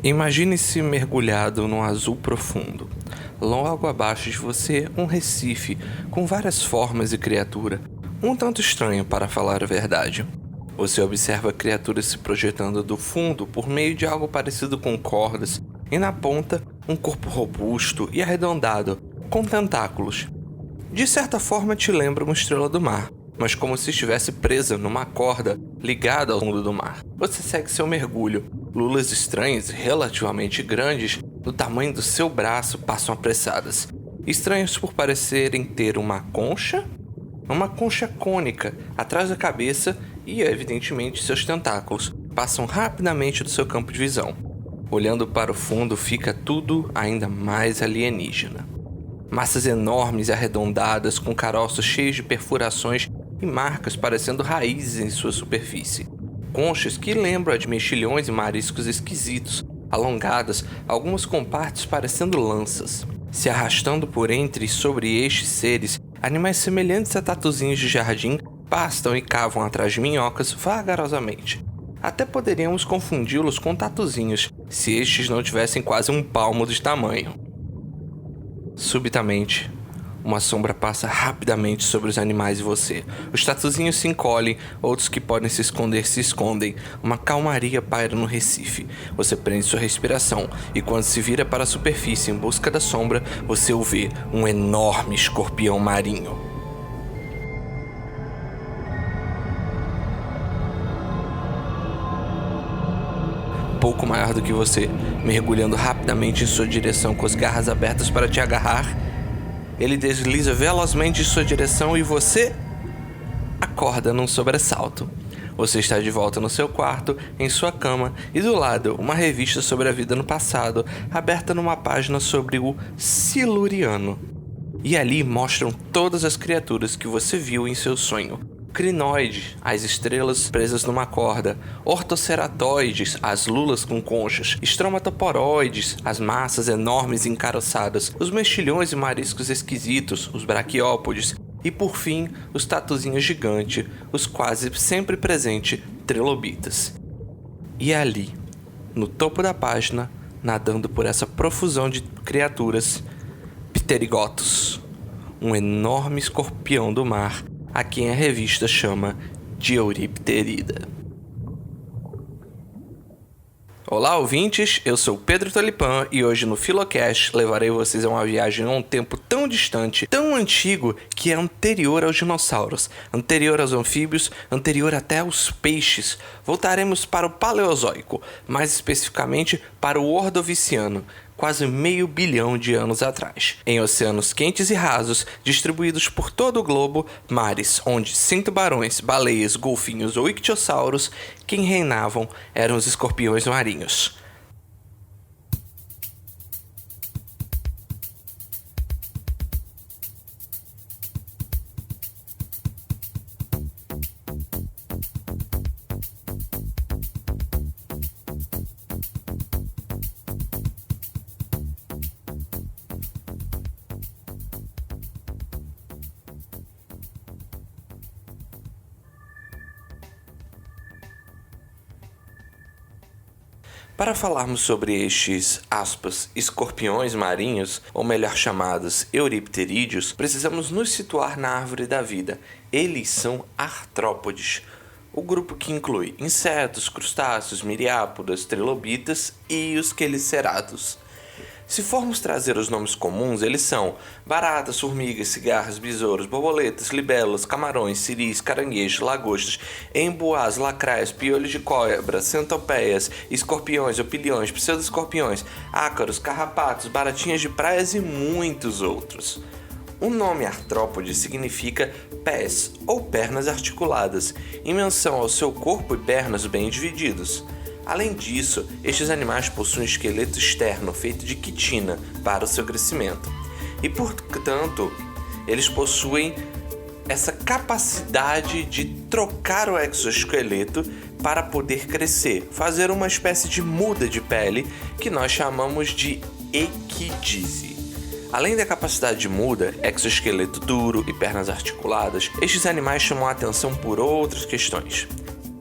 Imagine-se mergulhado num azul profundo. Logo abaixo de você, um recife com várias formas e criatura, um tanto estranho para falar a verdade. Você observa criaturas se projetando do fundo por meio de algo parecido com cordas, e na ponta, um corpo robusto e arredondado, com tentáculos. De certa forma te lembra uma estrela do mar, mas como se estivesse presa numa corda ligada ao fundo do mar. Você segue seu mergulho. Lulas estranhas, relativamente grandes, do tamanho do seu braço, passam apressadas. Estranhos por parecerem ter uma concha cônica atrás da cabeça e, evidentemente, seus tentáculos passam rapidamente do seu campo de visão. Olhando para o fundo, fica tudo ainda mais alienígena. Massas enormes e arredondadas, com caroços cheios de perfurações e marcas parecendo raízes em sua superfície. Conchas que lembram a de mexilhões e mariscos esquisitos, alongadas, algumas com partes parecendo lanças. Se arrastando por entre e sobre estes seres, animais semelhantes a tatuzinhos de jardim pastam e cavam atrás de minhocas vagarosamente. Até poderíamos confundi-los com tatuzinhos, se estes não tivessem quase um palmo de tamanho. Subitamente, uma sombra passa rapidamente sobre os animais e você. Os tatuzinhos se encolhem, outros que podem se escondem. Uma calmaria paira no recife. Você prende sua respiração e quando se vira para a superfície em busca da sombra, você o vê, um enorme escorpião marinho. Pouco maior do que você, mergulhando rapidamente em sua direção com as garras abertas para te agarrar. Ele desliza velozmente em sua direção e você acorda num sobressalto. Você está de volta no seu quarto, em sua cama, e do lado, uma revista sobre a vida no passado, aberta numa página sobre o Siluriano. E ali mostram todas as criaturas que você viu em seu sonho. Crinoide, as estrelas presas numa corda, ortoceratoides, as lulas com conchas, estromatoporoides, as massas enormes e encaroçadas, os mexilhões e mariscos esquisitos, os braquiópodes, e por fim, os tatuzinhos gigantes, os quase sempre presentes trilobitas. E ali, no topo da página, nadando por essa profusão de criaturas, Pterigotus, um enorme escorpião do mar, a quem a revista chama de Euripterida. Olá, ouvintes! Eu sou Pedro Tolipan e hoje no Filocast levarei vocês a uma viagem a um tempo tão distante, tão antigo, que é anterior aos dinossauros, anterior aos anfíbios, anterior até aos peixes. Voltaremos para o Paleozoico, mais especificamente para o Ordoviciano, quase 500 bilhão de anos atrás, em oceanos quentes e rasos, distribuídos por todo o globo, mares onde, sem tubarões, baleias, golfinhos ou ictiossauros, quem reinavam eram os escorpiões marinhos. Para falarmos sobre estes, escorpiões marinhos, ou melhor chamados euripterídeos, precisamos nos situar na árvore da vida. Eles são artrópodes, o grupo que inclui insetos, crustáceos, miriápodas, trilobitas e os quelicerados. Se formos trazer os nomes comuns, eles são baratas, formigas, cigarras, besouros, borboletas, libélulas, camarões, siris, caranguejos, lagostas, emboás, lacraias, piolhos de cobra, centopeias, escorpiões, opiliões, pseudoescorpiões, ácaros, carrapatos, baratinhas de praias e muitos outros. O nome artrópode significa pés ou pernas articuladas, em menção ao seu corpo e pernas bem divididos. Além disso, estes animais possuem um esqueleto externo feito de quitina para o seu crescimento. E, portanto, eles possuem essa capacidade de trocar o exoesqueleto para poder crescer, fazer uma espécie de muda de pele que nós chamamos de equidise. Além da capacidade de muda, exoesqueleto duro e pernas articuladas, estes animais chamam a atenção por outras questões.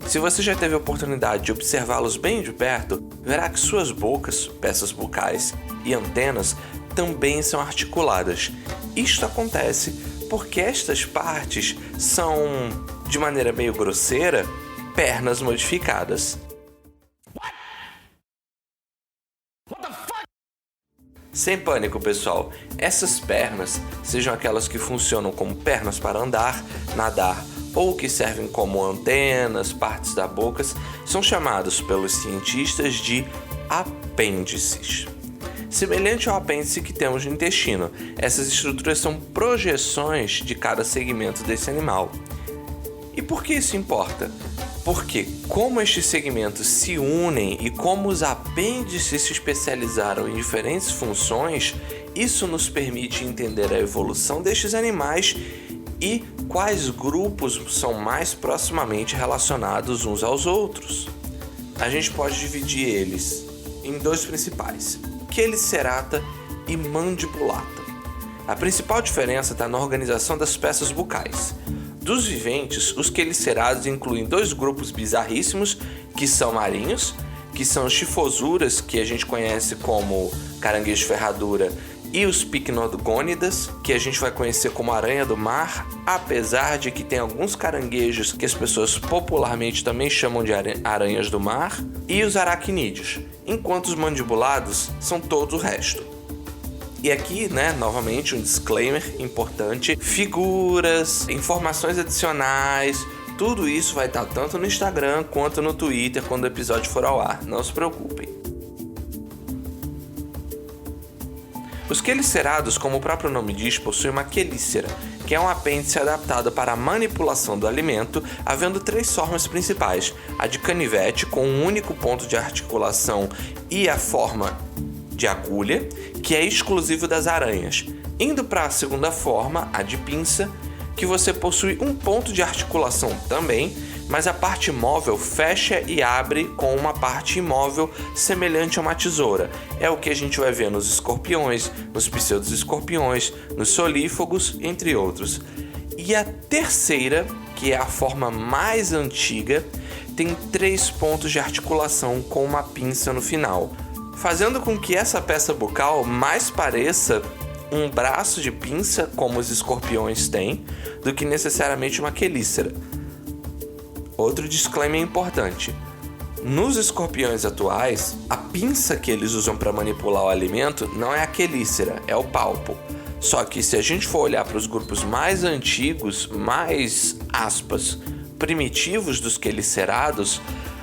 Se você já teve a oportunidade de observá-los bem de perto, verá que suas bocas, peças bucais e antenas também são articuladas. Isto acontece porque estas partes são, de maneira meio grosseira, pernas modificadas. Sem pânico, pessoal. Essas pernas, sejam aquelas que funcionam como pernas para andar, nadar ou que servem como antenas, partes da boca, são chamados pelos cientistas de apêndices. Semelhante ao apêndice que temos no intestino, essas estruturas são projeções de cada segmento desse animal. E por que isso importa? Porque como estes segmentos se unem e como os apêndices se especializaram em diferentes funções, isso nos permite entender a evolução destes animais e quais grupos são mais proximamente relacionados uns aos outros. A gente pode dividir eles em dois principais: Chelicerata e Mandibulata. A principal diferença está na organização das peças bucais. Dos viventes, os quelicerados incluem dois grupos bizarríssimos, que são marinhos, que são os chifosuras, que a gente conhece como caranguejo ferradura, e os picnogônidas, que a gente vai conhecer como aranha do mar, apesar de que tem alguns caranguejos que as pessoas popularmente também chamam de aranhas do mar, e os aracnídeos, enquanto os mandibulados são todo o resto. E aqui, novamente um disclaimer importante: figuras, informações adicionais, tudo isso vai estar tanto no Instagram quanto no Twitter quando o episódio for ao ar, não se preocupem. Os quelicerados, como o próprio nome diz, possuem uma quelícera, que é um apêndice adaptado para a manipulação do alimento, havendo três formas principais: a de canivete, com um único ponto de articulação, e a forma de agulha, que é exclusivo das aranhas, indo para a segunda forma, a de pinça, que você possui um ponto de articulação também, mas a parte móvel fecha e abre com uma parte imóvel semelhante a uma tesoura. É o que a gente vai ver nos escorpiões, nos pseudo-escorpiões, nos solífagos, entre outros. E a terceira, que é a forma mais antiga, tem 3 pontos de articulação com uma pinça no final, fazendo com que essa peça bucal mais pareça um braço de pinça, como os escorpiões têm, do que necessariamente uma quelícera. Outro disclaimer importante: nos escorpiões atuais, a pinça que eles usam para manipular o alimento não é a quelícera, é o palpo. Só que se a gente for olhar para os grupos mais antigos, mais, aspas, primitivos dos quelicerados,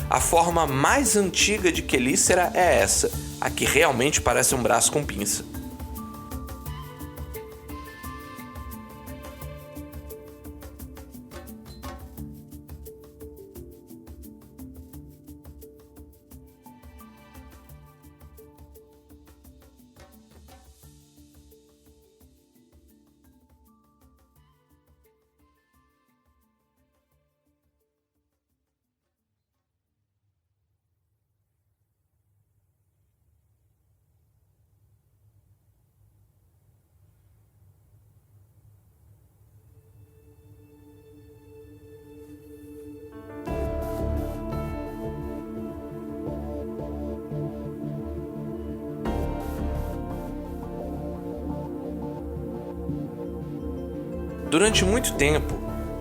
a forma mais antiga de quelícera é essa, a que realmente parece um braço com pinça. Durante muito tempo,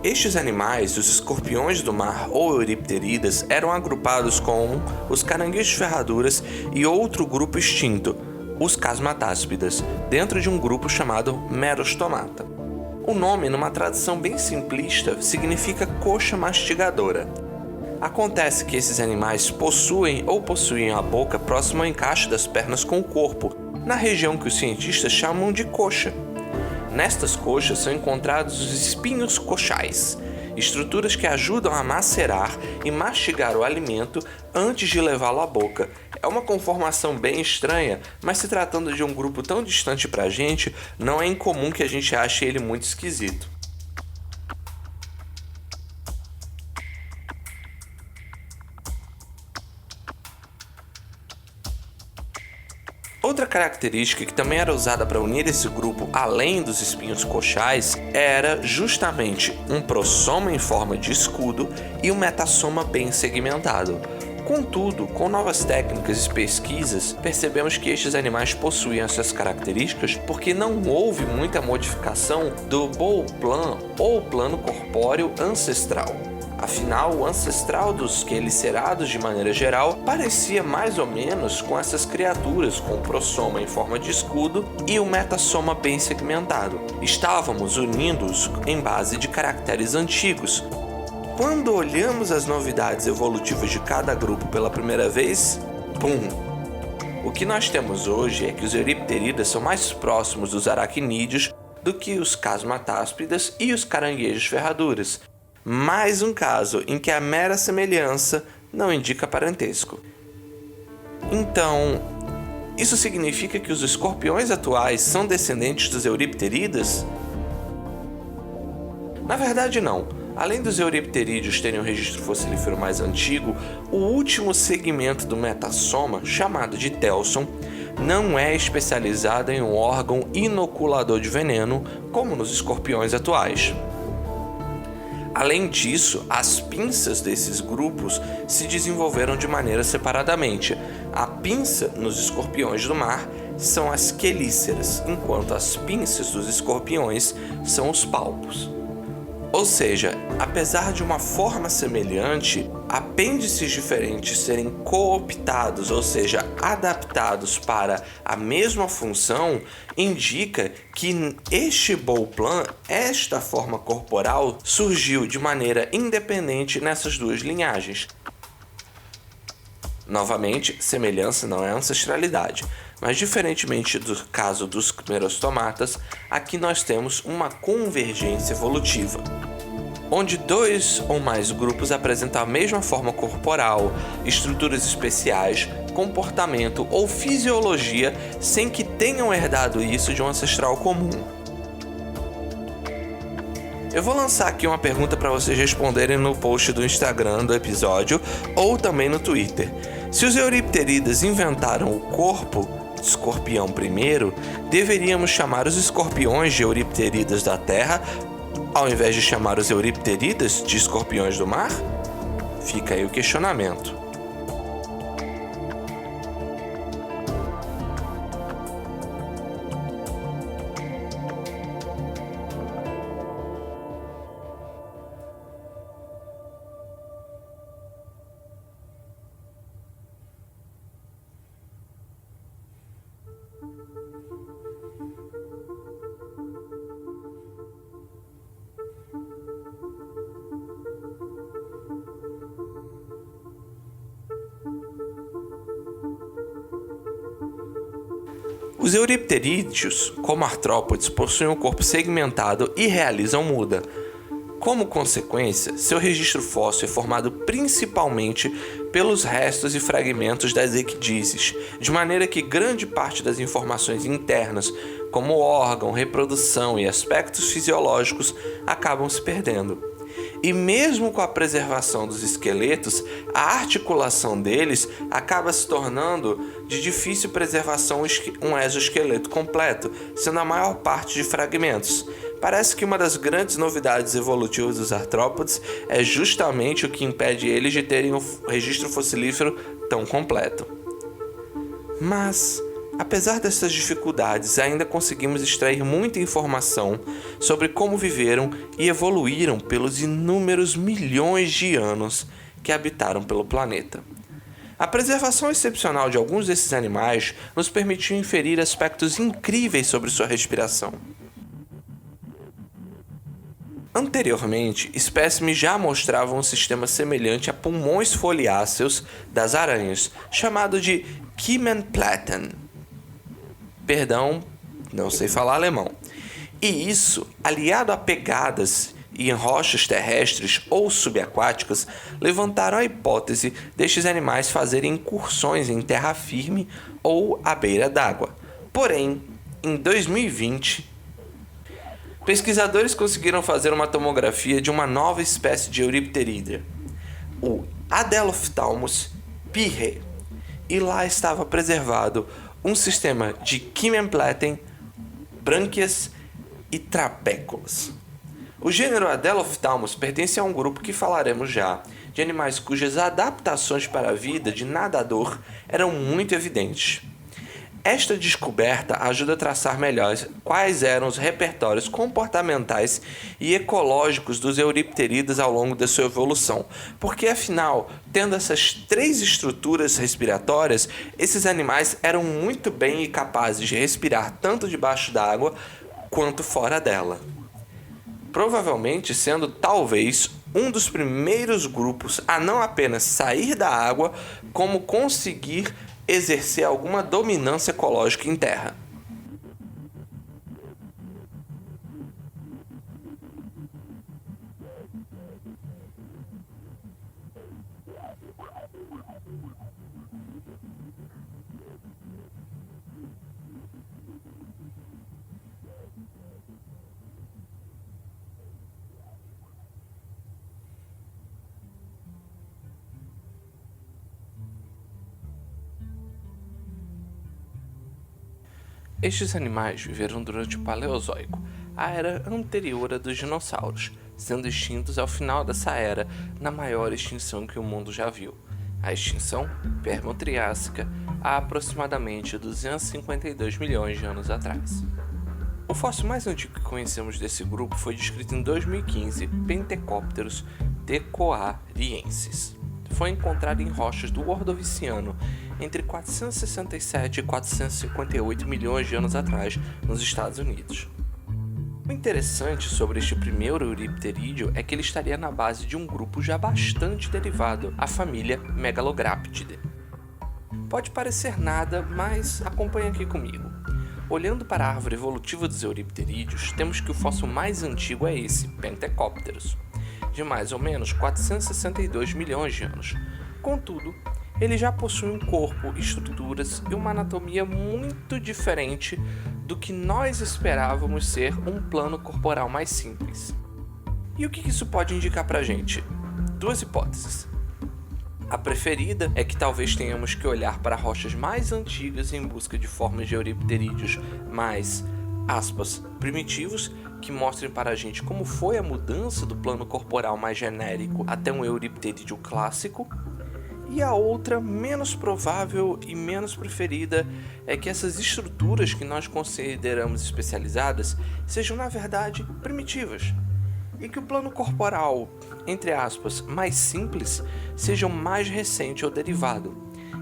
estes animais, os escorpiões do mar ou euripteridas, eram agrupados com os caranguejos ferraduras e outro grupo extinto, os casmatáspidas, dentro de um grupo chamado Merostomata. O nome, numa tradução bem simplista, significa coxa mastigadora. Acontece que esses animais possuem a boca próxima ao encaixe das pernas com o corpo, na região que os cientistas chamam de coxa. Nestas coxas são encontrados os espinhos coxais, estruturas que ajudam a macerar e mastigar o alimento antes de levá-lo à boca. É uma conformação bem estranha, mas se tratando de um grupo tão distante pra gente, não é incomum que a gente ache ele muito esquisito. Outra característica que também era usada para unir esse grupo, além dos espinhos coxais, era justamente um prossoma em forma de escudo e um metassoma bem segmentado. Contudo, com novas técnicas e pesquisas, percebemos que estes animais possuíam essas características porque não houve muita modificação do Bow-Plan ou plano corpóreo ancestral. Afinal, o ancestral dos quelicerados, de maneira geral, parecia mais ou menos com essas criaturas, com o prossoma em forma de escudo e o metassoma bem segmentado. Estávamos unindo-os em base de caracteres antigos. Quando olhamos as novidades evolutivas de cada grupo pela primeira vez, pum! O que nós temos hoje é que os euripteridas são mais próximos dos aracnídeos do que os casmatáspidas e os caranguejos ferraduras. Mais um caso em que a mera semelhança não indica parentesco. Então, isso significa que os escorpiões atuais são descendentes dos euripteridas? Na verdade, não. Além dos euripterídeos terem um registro fossilífero mais antigo, o último segmento do metassoma, chamado de telson, não é especializado em um órgão inoculador de veneno, como nos escorpiões atuais. Além disso, as pinças desses grupos se desenvolveram de maneira separadamente. A pinça nos escorpiões do mar são as quelíceras, enquanto as pinças dos escorpiões são os palpos. Ou seja, apesar de uma forma semelhante, apêndices diferentes serem cooptados, ou seja, adaptados para a mesma função, indica que este Bow-Plan, esta forma corporal, surgiu de maneira independente nessas duas linhagens. Novamente, semelhança não é ancestralidade, mas diferentemente do caso dos merostomatas, aqui nós temos uma convergência evolutiva, onde dois ou mais grupos apresentam a mesma forma corporal, estruturas especiais, comportamento ou fisiologia sem que tenham herdado isso de um ancestral comum. Eu vou lançar aqui uma pergunta para vocês responderem no post do Instagram do episódio ou também no Twitter. Se os euripteridas inventaram o corpo de escorpião primeiro, deveríamos chamar os escorpiões de euripteridas da terra ao invés de chamar os euripteridas de escorpiões do mar? Fica aí o questionamento. Os euripterídeos, como artrópodes, possuem um corpo segmentado e realizam muda. Como consequência, seu registro fóssil é formado principalmente pelos restos e fragmentos das equidizes, de maneira que grande parte das informações internas, como órgão, reprodução e aspectos fisiológicos, acabam se perdendo. E mesmo com a preservação dos esqueletos, a articulação deles acaba se tornando de difícil preservação um exoesqueleto completo, sendo a maior parte de fragmentos. Parece que uma das grandes novidades evolutivas dos artrópodes é justamente o que impede eles de terem um registro fossilífero tão completo. Mas, apesar dessas dificuldades, ainda conseguimos extrair muita informação sobre como viveram e evoluíram pelos inúmeros milhões de anos que habitaram pelo planeta. A preservação excepcional de alguns desses animais nos permitiu inferir aspectos incríveis sobre sua respiração. Anteriormente, espécimes já mostravam um sistema semelhante a pulmões foliáceos das aranhas, chamado de Kiemenplatten. Perdão, não sei falar alemão. E isso, aliado a pegadas e em rochas terrestres ou subaquáticas, levantaram a hipótese destes animais fazerem incursões em terra firme ou à beira d'água. Porém, em 2020, pesquisadores conseguiram fazer uma tomografia de uma nova espécie de euripterida, o Adelophthalmus pirre, e lá estava preservado um sistema de Kiemenplatten, brânquias e trabéculas. O gênero Adelophthalmus pertence a um grupo que falaremos já, de animais cujas adaptações para a vida de nadador eram muito evidentes. Esta descoberta ajuda a traçar melhor quais eram os repertórios comportamentais e ecológicos dos euripterídeos ao longo da sua evolução, porque afinal, tendo essas três estruturas respiratórias, esses animais eram muito bem capazes de respirar tanto debaixo d'água quanto fora dela. Provavelmente sendo talvez um dos primeiros grupos a não apenas sair da água, como conseguir exercer alguma dominância ecológica em terra. Estes animais viveram durante o Paleozoico, a era anterior à dos dinossauros, sendo extintos ao final dessa era na maior extinção que o mundo já viu, a extinção Permo-Triássica, há aproximadamente 252 milhões de anos atrás. O fóssil mais antigo que conhecemos desse grupo foi descrito em 2015, Pentecopterus decoariensis. Foi encontrado em rochas do Ordoviciano entre 467 e 458 milhões de anos atrás nos Estados Unidos. O interessante sobre este primeiro euripterídeo é que ele estaria na base de um grupo já bastante derivado, a família Megalograptidae. Pode parecer nada, mas acompanhe aqui comigo. Olhando para a árvore evolutiva dos euripterídeos, temos que o fóssil mais antigo é esse, Pentecopterus, de mais ou menos 462 milhões de anos. Contudo, ele já possui um corpo, estruturas e uma anatomia muito diferente do que nós esperávamos ser um plano corporal mais simples. E o que isso pode indicar pra gente? Duas hipóteses. A preferida é que talvez tenhamos que olhar para rochas mais antigas em busca de formas de euripterídeos mais, aspas, primitivos, que mostrem para a gente como foi a mudança do plano corporal mais genérico até um euripterídeo clássico. E a outra, menos provável e menos preferida, é que essas estruturas que nós consideramos especializadas sejam, na verdade, primitivas. E que o plano corporal, entre aspas, mais simples, seja o mais recente ou derivado.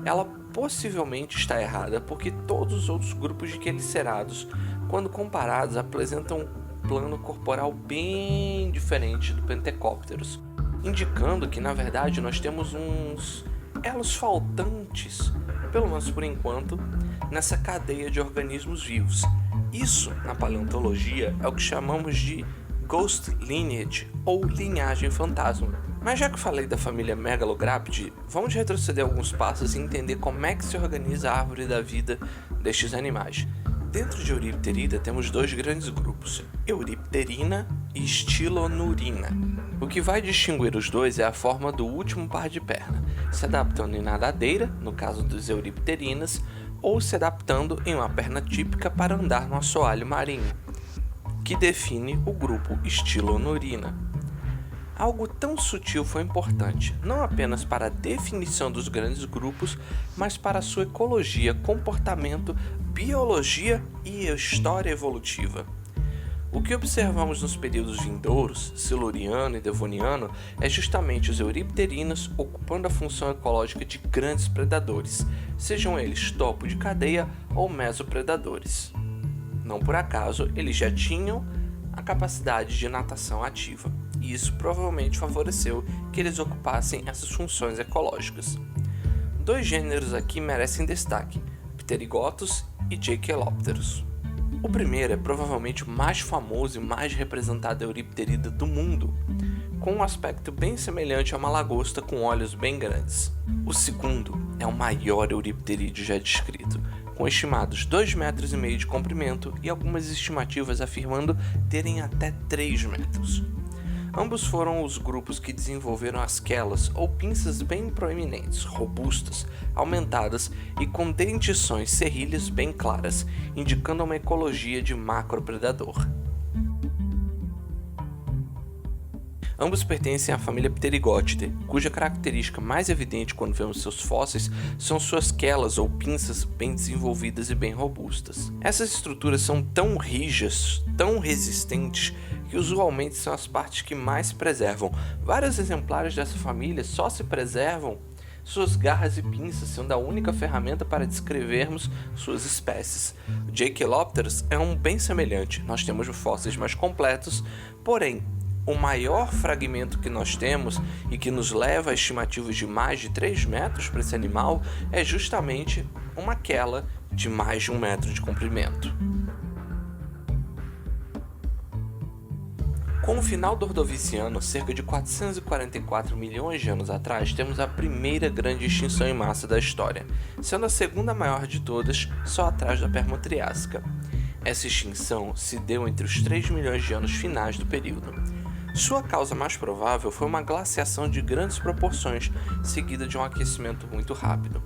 Ela possivelmente está errada porque todos os outros grupos de quelicerados, quando comparados, apresentam um plano corporal bem diferente do Pentecopterus, indicando que, na verdade, nós temos uns elos faltantes, pelo menos por enquanto, nessa cadeia de organismos vivos. Isso, na paleontologia, é o que chamamos de Ghost Lineage, ou linhagem fantasma. Mas já que falei da família Megalograptidae, vamos retroceder alguns passos e entender como é que se organiza a árvore da vida destes animais. Dentro de Euripterida temos dois grandes grupos, Euripterina e Stylonurina. O que vai distinguir os dois é a forma do último par de perna, se adaptando em nadadeira, no caso dos Euripterinas, ou se adaptando em uma perna típica para andar no assoalho marinho, que define o grupo Stylonurina. Algo tão sutil foi importante, não apenas para a definição dos grandes grupos, mas para a sua ecologia, comportamento, biologia e história evolutiva. O que observamos nos períodos vindouros, Siluriano e Devoniano, é justamente os euripterinos ocupando a função ecológica de grandes predadores, sejam eles topo de cadeia ou mesopredadores. Não por acaso, eles já tinham a capacidade de natação ativa, e isso provavelmente favoreceu que eles ocupassem essas funções ecológicas. Dois gêneros aqui merecem destaque, Pterigotus e Jachelopterus. O primeiro é provavelmente o mais famoso e mais representado euripterida do mundo, com um aspecto bem semelhante a uma lagosta com olhos bem grandes. O segundo é o maior euripterídeo já descrito, com estimados 2,5 metros de comprimento e algumas estimativas afirmando terem até 3 metros. Ambos foram os grupos que desenvolveram as quelas ou pinças bem proeminentes, robustas, aumentadas e com dentições serríleas bem claras, indicando uma ecologia de macropredador. Ambos pertencem à família Pterigotidae, cuja característica mais evidente quando vemos seus fósseis são suas quelas ou pinças bem desenvolvidas e bem robustas. Essas estruturas são tão rijas, tão resistentes, que usualmente são as partes que mais se preservam. Vários exemplares dessa família só se preservam suas garras e pinças, sendo a única ferramenta para descrevermos suas espécies. O Jachelopterus é um bem semelhante, nós temos fósseis mais completos, porém, o maior fragmento que nós temos e que nos leva a estimativas de mais de 3 metros para esse animal é justamente uma quela de mais de 1 metro de comprimento. Com o final do Ordoviciano, cerca de 444 milhões de anos atrás, temos a primeira grande extinção em massa da história, sendo a segunda maior de todas, só atrás da Permo-Triássica. Essa extinção se deu entre os 3 milhões de anos finais do período. Sua causa mais provável foi uma glaciação de grandes proporções, seguida de um aquecimento muito rápido.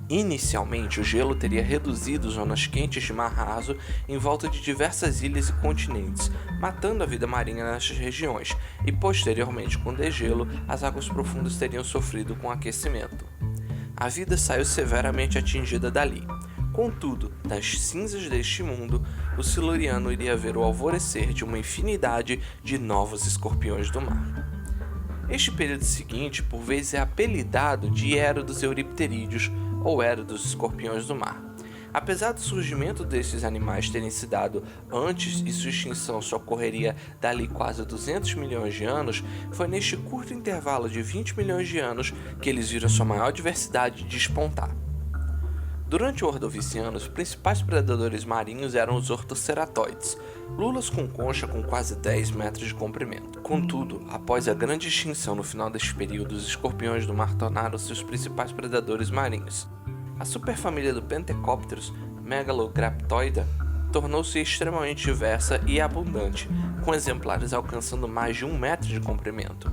Inicialmente, o gelo teria reduzido zonas quentes de mar raso em volta de diversas ilhas e continentes, matando a vida marinha nessas regiões, e posteriormente, com o degelo, as águas profundas teriam sofrido com o aquecimento. A vida saiu severamente atingida dali. Contudo, das cinzas deste mundo, o Siluriano iria ver o alvorecer de uma infinidade de novos escorpiões do mar. Este período seguinte, por vezes, é apelidado de Era dos Euripterídeos ou Era dos Escorpiões do Mar. Apesar do surgimento desses animais terem se dado antes e sua extinção só ocorreria dali quase 200 milhões de anos, foi neste curto intervalo de 20 milhões de anos que eles viram sua maior diversidade despontar. Durante o Ordoviciano, os principais predadores marinhos eram os ortoceratoides, lulas com concha com quase 10 metros de comprimento. Contudo, após a grande extinção no final deste período, os escorpiões do mar tornaram-se os principais predadores marinhos. A superfamília do Pentecopterus, Megalograptoida, tornou-se extremamente diversa e abundante, com exemplares alcançando mais de 1 metro de comprimento.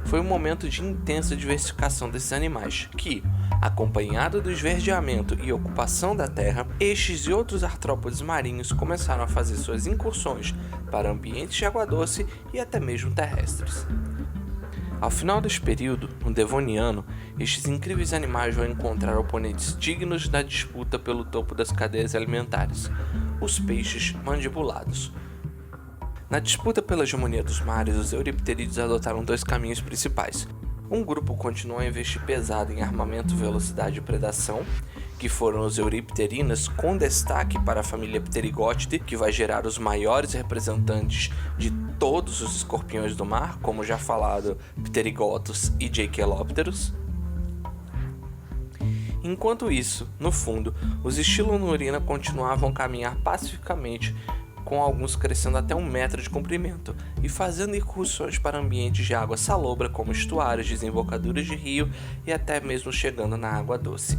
Foi um momento de intensa diversificação desses animais que, acompanhado do esverdeamento e ocupação da terra, estes e outros artrópodes marinhos começaram a fazer suas incursões para ambientes de água doce e até mesmo terrestres. Ao final deste período, no Devoniano, estes incríveis animais vão encontrar oponentes dignos da disputa pelo topo das cadeias alimentares, os peixes mandibulados. Na disputa pela hegemonia dos mares, os euripterídeos adotaram 2 caminhos principais. Um grupo continuou a investir pesado em armamento, velocidade e predação, que foram os Euripterinas, com destaque para a família Pterigotidae, que vai gerar os maiores representantes de todos os escorpiões do mar, como já falado, Pterigotus e Jachelopterus. Enquanto isso, no fundo, os Stylonurina continuavam a caminhar pacificamente, com alguns crescendo até 1 metro de comprimento e fazendo incursões para ambientes de água salobra como estuários, desembocaduras de rio e até mesmo chegando na água doce.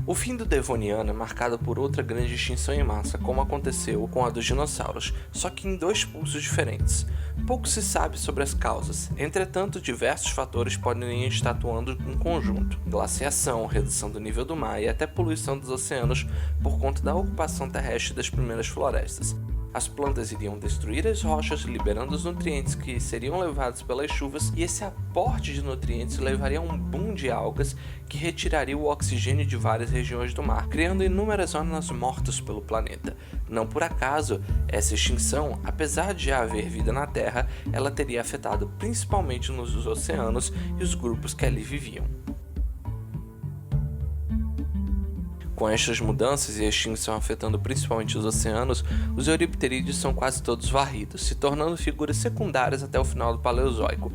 O fim do Devoniano é marcado por outra grande extinção em massa, como aconteceu com a dos dinossauros, só que em 2 pulsos diferentes. Pouco se sabe sobre as causas, entretanto diversos fatores podem estar atuando em conjunto: glaciação, redução do nível do mar e até poluição dos oceanos por conta da ocupação terrestre das primeiras florestas. As plantas iriam destruir as rochas, liberando os nutrientes que seriam levados pelas chuvas, e esse aporte de nutrientes levaria a um boom de algas que retiraria o oxigênio de várias regiões do mar, criando inúmeras zonas mortas pelo planeta. Não por acaso, essa extinção, apesar de já haver vida na Terra, ela teria afetado principalmente nos oceanos e os grupos que ali viviam. Com estas mudanças e a extinção afetando principalmente os oceanos, os euripterídeos são quase todos varridos, se tornando figuras secundárias até o final do Paleozoico.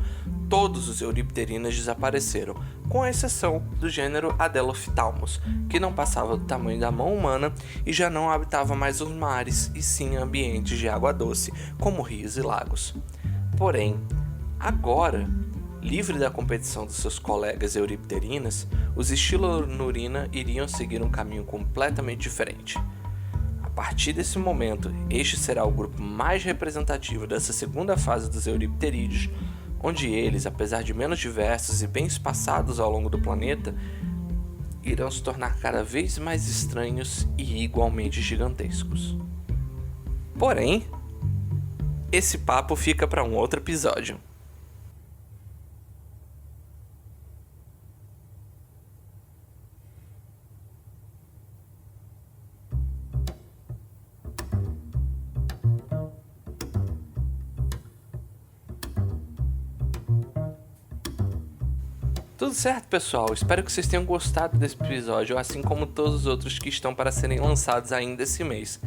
Todos os euripterinas desapareceram, com exceção do gênero Adelophthalmus, que não passava do tamanho da mão humana e já não habitava mais os mares e sim ambientes de água doce, como rios e lagos. Porém, agora, livre da competição dos seus colegas euripterinas, os Stylonurina iriam seguir um caminho completamente diferente. partir desse momento, este será o grupo mais representativo dessa segunda fase dos Euripterídeos, onde eles, apesar de menos diversos e bem espaçados ao longo do planeta, irão se tornar cada vez mais estranhos e igualmente gigantescos. Porém, esse papo fica para um outro episódio. Tudo certo, pessoal? Espero que vocês tenham gostado desse episódio, assim como todos os outros que estão para serem lançados ainda esse mês.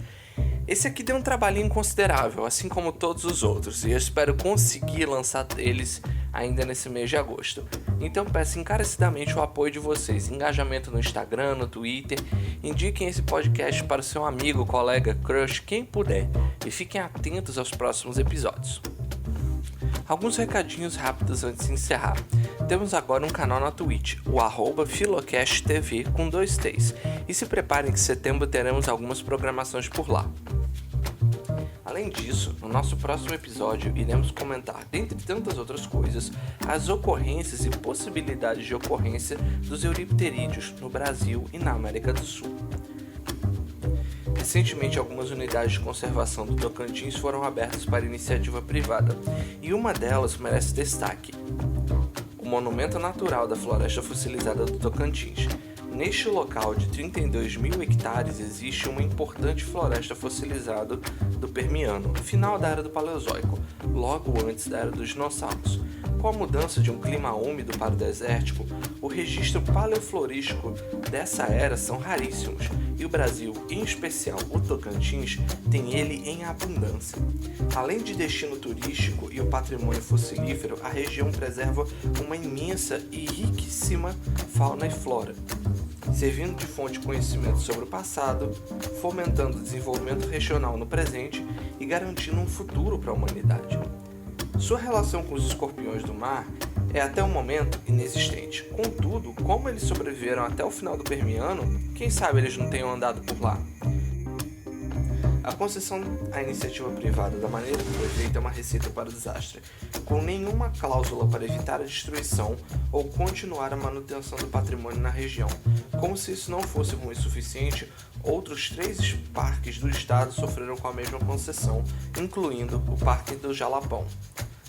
Esse aqui deu um trabalhinho considerável, assim como todos os outros, e eu espero conseguir lançar eles ainda nesse mês de agosto. Então peço encarecidamente o apoio de vocês, engajamento no Instagram, no Twitter, indiquem esse podcast para o seu amigo, colega, crush, quem puder, e fiquem atentos aos próximos episódios. Alguns recadinhos rápidos antes de encerrar. Temos agora um canal na Twitch, o @filocasttv com 2 T's, e se preparem que em setembro teremos algumas programações por lá. Além disso, no nosso próximo episódio iremos comentar, dentre tantas outras coisas, as ocorrências e possibilidades de ocorrência dos Euripterídeos no Brasil e na América do Sul. Recentemente, algumas unidades de conservação do Tocantins foram abertas para iniciativa privada, e uma delas merece destaque: o Monumento Natural da Floresta Fossilizada do Tocantins. Neste local de 32 mil hectares existe uma importante floresta fossilizada do Permiano, final da Era do Paleozoico, logo antes da Era dos Dinossauros. Com a mudança de um clima úmido para o desértico, o registro paleoflorístico dessa era são raríssimos, e o Brasil, em especial o Tocantins, tem ele em abundância. Além de destino turístico e o patrimônio fossilífero, a região preserva uma imensa e riquíssima fauna e flora, servindo de fonte de conhecimento sobre o passado, fomentando o desenvolvimento regional no presente e garantindo um futuro para a humanidade. Sua relação com os escorpiões do mar é até o momento inexistente. Contudo, como eles sobreviveram até o final do Permiano, quem sabe eles não tenham andado por lá. A concessão à iniciativa privada da maneira que foi feita é uma receita para o desastre, com nenhuma cláusula para evitar a destruição ou continuar a manutenção do patrimônio na região. Como se isso não fosse ruim o suficiente, outros 3 parques do estado sofreram com a mesma concessão, incluindo o Parque do Jalapão,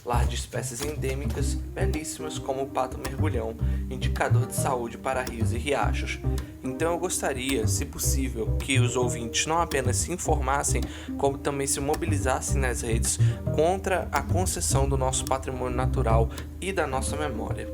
lar de espécies endêmicas belíssimas como o pato mergulhão, indicador de saúde para rios e riachos. Então eu gostaria, se possível, que os ouvintes não apenas se informassem, como também se mobilizassem nas redes contra a concessão do nosso patrimônio natural e da nossa memória.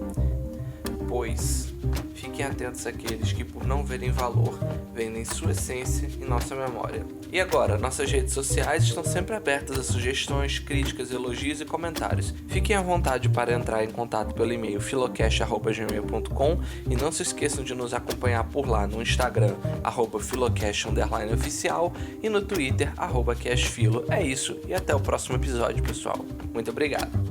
Pois fiquem atentos àqueles que, por não verem valor, vendem sua essência e nossa memória. E agora, nossas redes sociais estão sempre abertas a sugestões, críticas, elogios e comentários. Fiquem à vontade para entrar em contato pelo e-mail filocast@gmail.com e não se esqueçam de nos acompanhar por lá no Instagram, @filocast_oficial e no Twitter, @castfilo. É isso, e até o próximo episódio, pessoal. Muito obrigado.